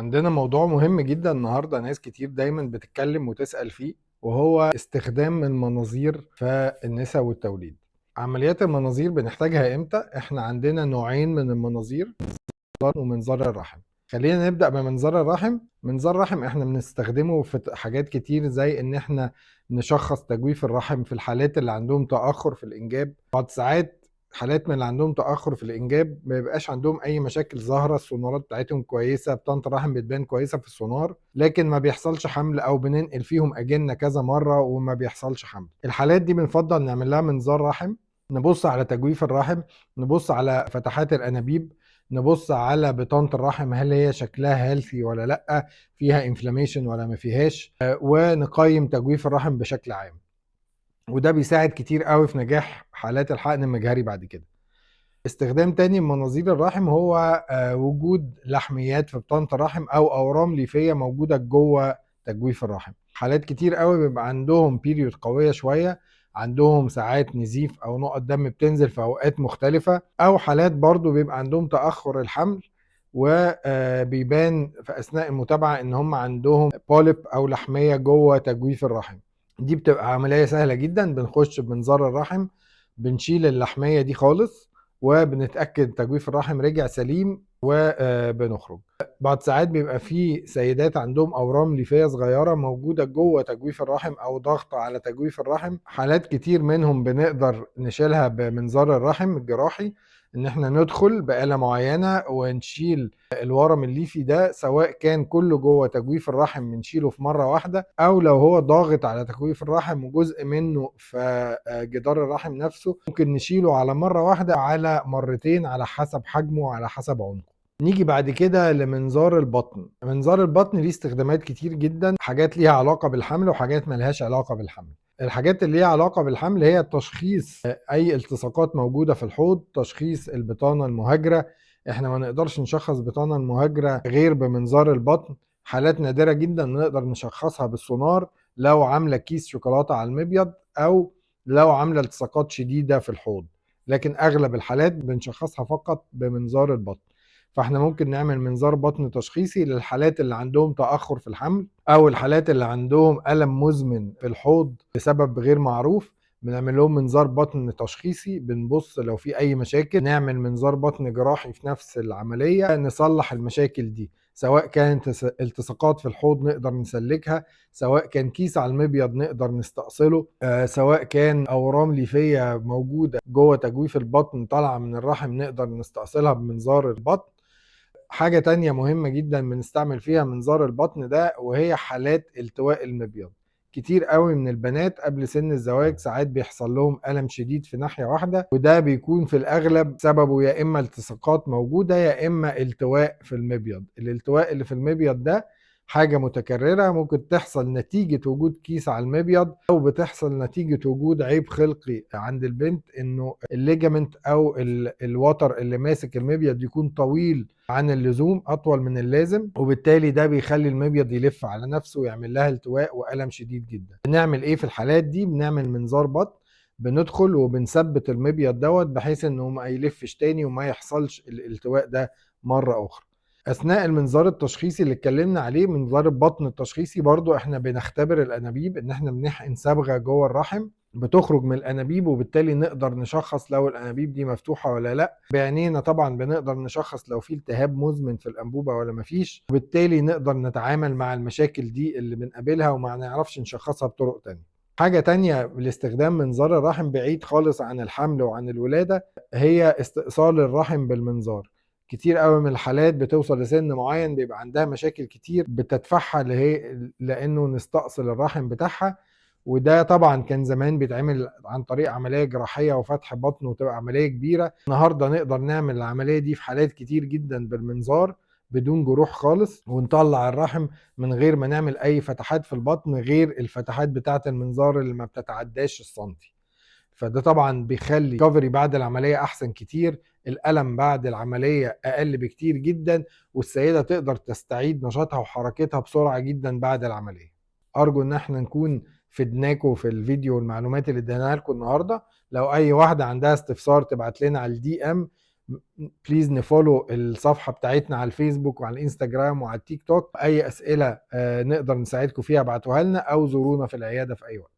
عندنا موضوع مهم جدا النهارده، ناس كتير دايما بتتكلم وتسأل فيه، وهو استخدام المناظير في النساء والتوليد. عمليات المناظير بنحتاجها امتى؟ احنا عندنا نوعين من المناظير، ومنظار الرحم. خلينا نبدأ بمنظار الرحم. منظار الرحم احنا بنستخدمه في حاجات كتير، زي ان احنا نشخص تجويف الرحم في الحالات اللي عندهم تأخر في الإنجاب. بعض ساعات حالات من اللي عندهم تأخر في الإنجاب ما بيبقاش عندهم أي مشاكل ظاهرة، السونارات بتاعتهم كويسة، بطانة الرحم بتبان كويسة في السونار، لكن ما بيحصلش حمل أو بننقل فيهم أجنة كذا مرة وما بيحصلش حمل. الحالات دي بنفضل نعمل لها منظار رحم، نبص على تجويف الرحم، نبص على فتحات الأنابيب، نبص على بطانة الرحم هل هي شكلها هيلثي ولا لأ، فيها انفلاميشن ولا ما فيهاش، ونقيم تجويف الرحم بشكل عام. وده بيساعد كتير قوي في نجاح حالات الحقن المجهري بعد كده. استخدام تاني من مناظير الرحم هو وجود لحميات في بطانة الرحم او اورام ليفية موجودة جوه تجويف الرحم. حالات كتير قوي بيبقى عندهم بيريود قوية شوية، عندهم ساعات نزيف او نقط دم بتنزل في اوقات مختلفة، او حالات برضو بيبقى عندهم تأخر الحمل وبيبان في اثناء المتابعة ان هم عندهم بوليب او لحمية جوه تجويف الرحم. دي بتبقى عملية سهلة جدا، بنخش بمنظار الرحم، بنشيل اللحمية دي خالص، وبنتأكد تجويف الرحم رجع سليم وبنخرج. بعد ساعات بيبقى في سيدات عندهم أورام ليفية صغيرة موجودة جوه تجويف الرحم أو ضغط على تجويف الرحم. حالات كتير منهم بنقدر نشيلها بمنظار الرحم الجراحي، إن احنا ندخل بآلة معينة ونشيل الورم الليفي ده، سواء كان كله جوه تجويف الرحم بنشيله في مرة واحدة، أو لو هو ضاغط على تجويف الرحم وجزء منه في جدار الرحم نفسه ممكن نشيله على مرة واحدة على مرتين، على حسب حجمه وعلى حسب عمقه. نيجي بعد كده لمنظار البطن. منظار البطن ليه استخدامات كتير جدا، حاجات ليها علاقة بالحمل وحاجات ملهاش علاقة بالحمل. الحاجات اللي ليها علاقة بالحمل هي تشخيص أي التصاقات موجودة في الحوض، تشخيص البطانة المهاجرة. احنا ما نقدرش نشخص بطانة المهاجرة غير بمنظار البطن. حالات نادرة جدا نقدر نشخصها بالسونار، لو عاملة كيس شوكولاتة على المبيض أو لو عاملة التصاقات شديدة في الحوض، لكن أغلب الحالات بنشخصها فقط بمنظار البطن. فاحنا ممكن نعمل منظار بطن تشخيصي للحالات اللي عندهم تأخر في الحمل، أو الحالات اللي عندهم ألم مزمن في الحوض بسبب غير معروف، بنعمل لهم منظار بطن تشخيصي، بنبص لو في أي مشاكل نعمل منظار بطن جراحي في نفس العملية نصلح المشاكل دي، سواء كانت التصاقات في الحوض نقدر نسلكها، سواء كان كيس على المبيض نقدر نستأصله، سواء كان أورام ليفية موجودة جوه تجويف البطن طالعة من الرحم نقدر نستأصلها بمنظار البطن. حاجة تانية مهمة جدا بنستعمل فيها منظار البطن ده، وهي حالات التواء المبيض. كتير قوي من البنات قبل سن الزواج ساعات بيحصل لهم ألم شديد في ناحية واحدة، وده بيكون في الأغلب سببه يا إما التصاقات موجودة يا إما التواء في المبيض. الالتواء اللي في المبيض ده حاجة متكررة، ممكن تحصل نتيجة وجود كيس على المبيض، أو بتحصل نتيجة وجود عيب خلقي عند البنت، إنه الليجامنت أو الوتر اللي ماسك المبيض يكون طويل عن اللزوم، اطول من اللازم، وبالتالي ده بيخلي المبيض يلف على نفسه ويعمل لها التواء والم شديد جدا. بنعمل ايه في الحالات دي؟ بنعمل منظار بطن، بندخل وبنثبت المبيض دوت بحيث انه ما يلفش تاني وما يحصلش الالتواء ده مره اخرى. اثناء المنظار التشخيصي اللي اتكلمنا عليه، منظار البطن التشخيصي، برضو احنا بنختبر الانابيب، ان احنا بنحقن صبغه جوه الرحم بتخرج من الانابيب، وبالتالي نقدر نشخص لو الانابيب دي مفتوحه ولا لا. بعينينا طبعا بنقدر نشخص لو في التهاب مزمن في الانبوبه ولا مفيش، وبالتالي نقدر نتعامل مع المشاكل دي اللي بنقابلها وما نعرفش نشخصها بطرق تانية. حاجة تانية لاستخدام منظار الرحم بعيد خالص عن الحمل وعن الولادة، هي استئصال الرحم بالمنظار. كتير قوي من الحالات بتوصل لسن معين بيبقى عندها مشاكل كتير بتدفعها لانه نستأصل الرحم بتاعها. وده طبعا كان زمان بيتعمل عن طريق عملية جراحية وفتح بطن وتبقى عملية كبيرة. النهاردة نقدر نعمل العملية دي في حالات كتير جدا بالمنظار بدون جروح خالص، ونطلع الرحم من غير ما نعمل اي فتحات في البطن غير الفتحات بتاعة المنظار اللي ما بتتعداش السنتي. فده طبعا بيخلي كفري بعد العملية احسن كتير، الألم بعد العملية اقل بكتير جدا، والسيدة تقدر تستعيد نشاطها وحركتها بسرعة جدا بعد العملية. ارجو ان احنا نكون فدناكم في الفيديو والمعلومات اللي اديناها لكم النهارده. لو اي واحده عندها استفسار تبعت لنا على الدي ام، بليز نفولو الصفحة بتاعتنا على الفيسبوك وعلى الانستجرام وعلى التيك توك. اي اسئلة نقدر نساعدكم فيها ابعتوها لنا او زورونا في العيادة في اي وقت.